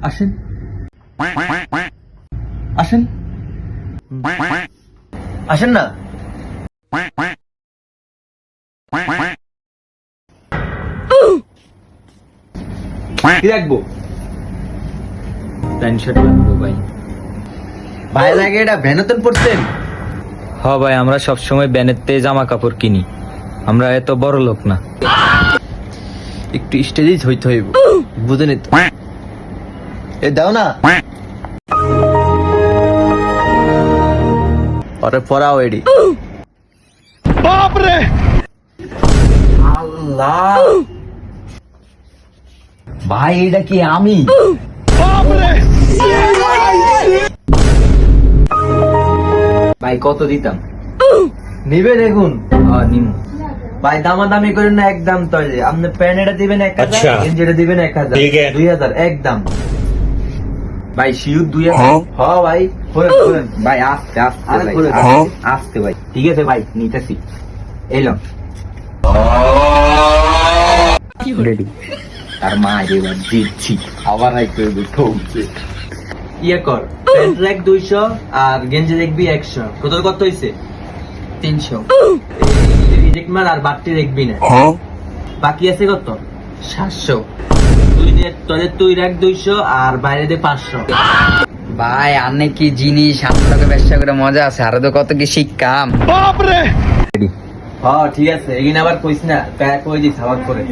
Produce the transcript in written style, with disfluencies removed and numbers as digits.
আসেন আসেন আসেন না। কি রাখবো? প্যান্ট শার্ট লাগবো ভাই। ভাইয়ের আগে এটা ভ্যানতন পড়ছেন? হ ভাই, আমরা সবসময় ব্যানেতে জামা কাপড় কিনি, আমরা এত বড় লোক না। একটু স্টেজেই হইতে হইব, বুঝেনি তো? এ দাও না, ওটা পড়াও এডি। আল্লাহ ভাই, এটা কি আমি? ভাই কত দিতাম? নিবে দেখুন নিমু। ভাই, দামাদামি করেন না, একদম তৈরি। আপনি প্যান্ট এটা দিবেন 1000, গেঞ্জিটা দিবেন 1000, 2000 একদম। ভাই শিউর 2000? হ ভাই, করেন ভাই আস্তে আস্তে আরে ভাই, করে দাও। আস্তে, আস্তে ভাই। ঠিক আছে ভাই, নিতেছি। এলাম রেডি। আর মা এবার দিচ্ছি, আবার আই করবে ঠকছে। ইয়ে কর, প্যান্ট রাখ 200 আর গেঞ্জি দেখবি 100। টোটাল কত হইছে? 300। রিজেক্ট মার আর বাড়তি দেখবি না। বাকি আছে কত? 700। তুই রাখ 200 আর বাইরে দে 500। ভাই আনে কি জিনিস, আপনাকে ব্যবসা করে মজা আছে, আরো তো কত কি শিক্ষাম। হ্যাঁ ঠিক আছে, এগিয়ে আবার কইস না, কই দিস আবার করে।